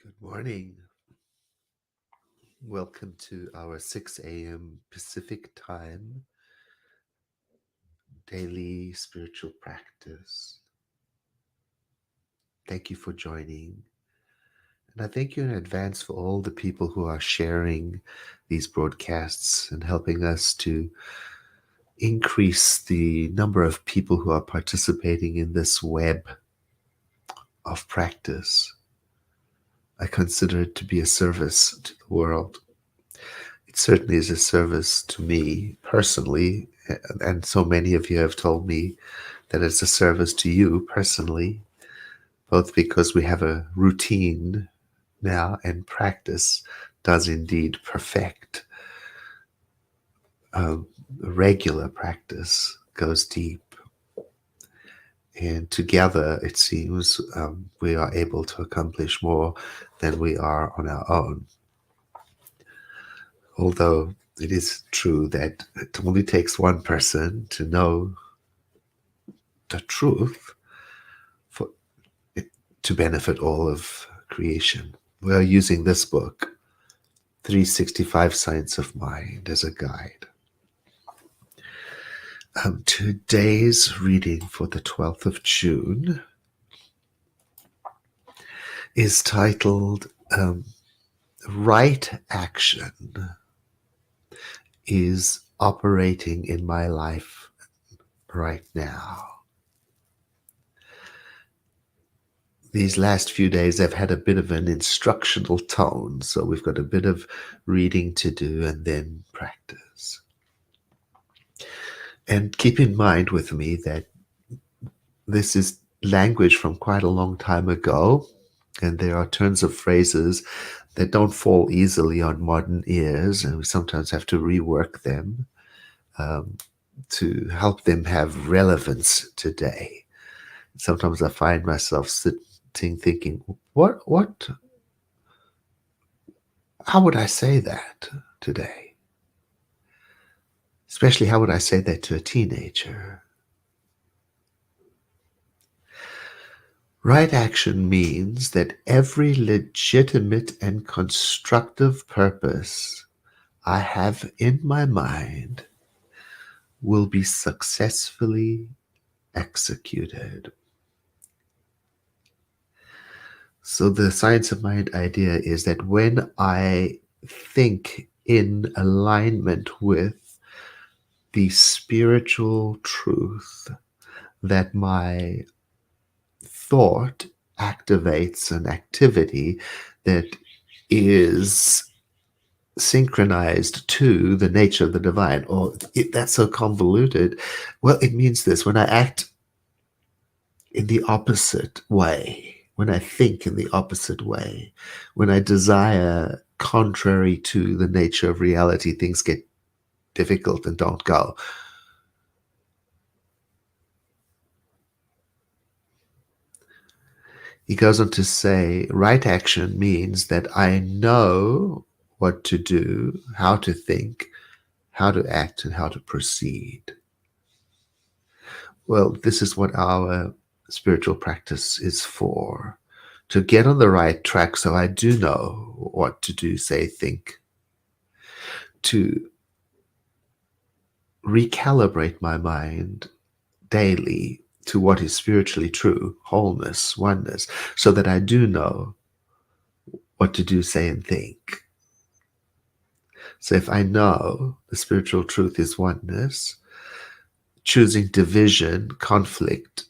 Good morning. Welcome to our 6 a.m. Pacific time daily spiritual practice. Thank you for joining. And I thank you in advance for all the people who are sharing these broadcasts and helping us to increase the number of people who are participating in this web of practice. I consider it to be a service to the world. It certainly is a service to me personally, and so many of you have told me that it's a service to you personally, both because we have a routine now and practice does indeed perfect. Regular practice goes deep. And together, it seems, we are able to accomplish more than we are on our own. Although it is true that it only takes one person to know the truth for it to benefit all of creation. We are using this book, 365 Science of Mind, as a guide. Today's reading for the 12th of June is titled Right Action is Operating in My Life Right Now. These last few days I've had a bit of an instructional tone, so we've got a bit of reading to do and then practice. And keep in mind with me that this is language from quite a long time ago, and there are turns of phrases that don't fall easily on modern ears, and we sometimes have to rework them to help them have relevance today. Sometimes I find myself sitting thinking, how would I say that today? Especially, how would I say that to a teenager? Right action means that every legitimate and constructive purpose I have in my mind will be successfully executed. So the science of mind idea is that when I think in alignment with the spiritual truth that my thought activates an activity that is synchronized to the nature of the divine, that's so convoluted. Well, it means this: when I act in the opposite way, when I think in the opposite way, when I desire contrary to the nature of reality, things get difficult and don't go. He goes on to say, right action means that I know what to do, how to think, how to act, and how to proceed. Well, this is what our spiritual practice is for, to get on the right track so I do know what to do, say, think, to recalibrate my mind daily to what is spiritually true, wholeness, oneness, so that I do know what to do, say, and think. So if I know the spiritual truth is oneness, choosing division, conflict,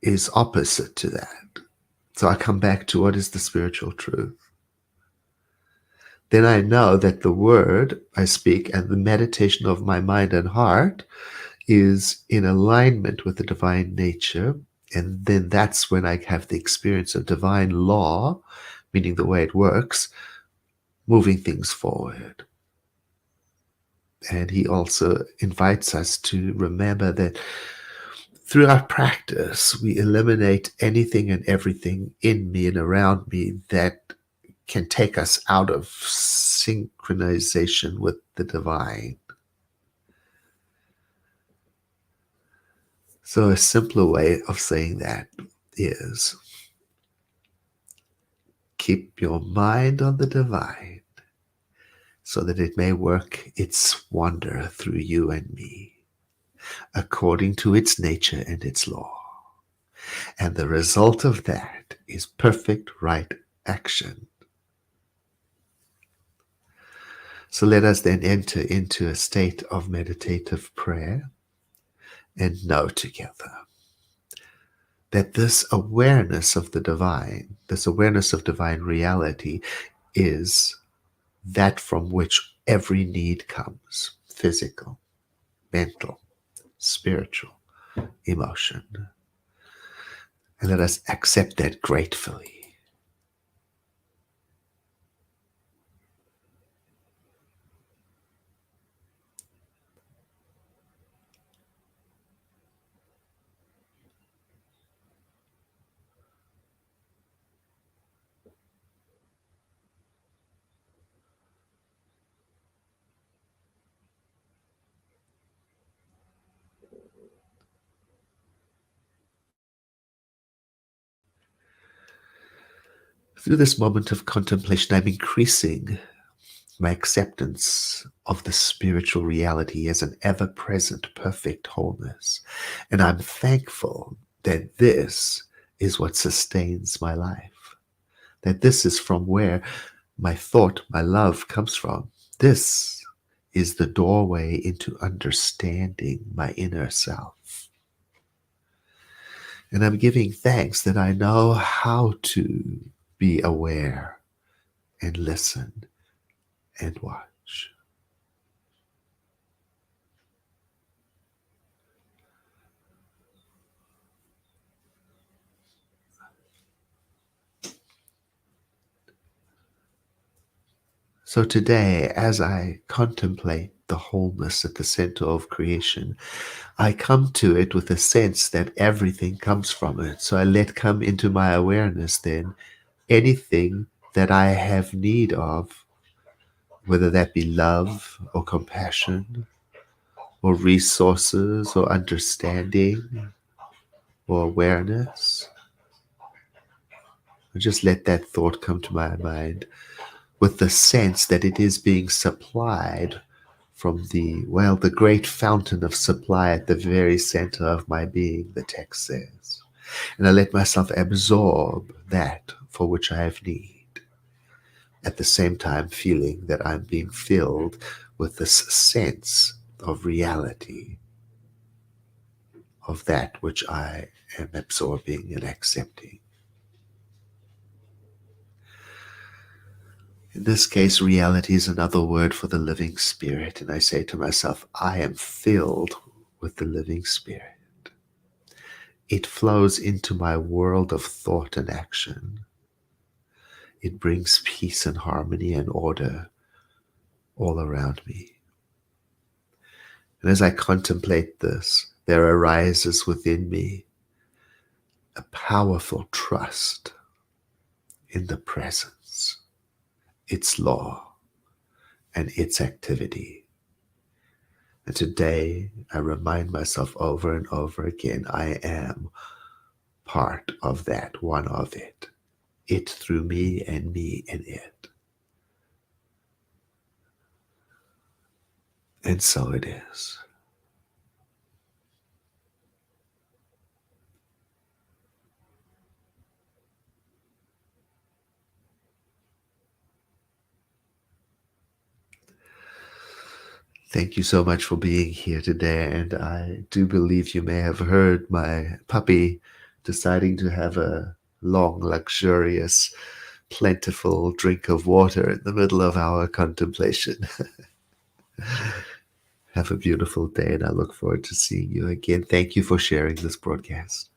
is opposite to that. So I come back to what is the spiritual truth. Then I know that the word I speak and the meditation of my mind and heart is in alignment with the divine nature. And then that's when I have the experience of divine law, meaning the way it works, moving things forward. And he also invites us to remember that through our practice, we eliminate anything and everything in me and around me that can take us out of synchronization with the divine. So a simpler way of saying that is keep your mind on the divine so that it may work its wonder through you and me, according to its nature and its law. And the result of that is perfect right action. So let us then enter into a state of meditative prayer and know together that this awareness of the divine, this awareness of divine reality, is that from which every need comes: physical, mental, spiritual, emotion. And let us accept that gratefully. Through this moment of contemplation, I'm increasing my acceptance of the spiritual reality as an ever present perfect wholeness. And I'm thankful that this is what sustains my life, that this is from where my thought, my love comes from. This is the doorway into understanding my inner self. And I'm giving thanks that I know how to be aware and listen and watch. So today, as I contemplate the wholeness at the center of creation, I come to it with a sense that everything comes from it. So I let come into my awareness then anything that I have need of, whether that be love or compassion or resources or understanding or awareness. I just let that thought come to my mind with the sense that it is being supplied from the great fountain of supply at the very center of my being, the text says. And I let myself absorb that for which I have need, at the same time feeling that I'm being filled with this sense of reality, of that which I am absorbing and accepting. In this case, reality is another word for the living spirit, and I say to myself, I am filled with the living spirit. It flows into my world of thought and action. It brings peace and harmony and order all around me. And as I contemplate this, there arises within me a powerful trust in the presence, its law, and its activity. And today I remind myself over and over again, I am part of that, one of it. It through me and me in it. And so it is. Thank you so much for being here today. And I do believe you may have heard my puppy deciding to have a long, luxurious, plentiful drink of water in the middle of our contemplation. Have a beautiful day, and I look forward to seeing you again. Thank you for sharing this broadcast.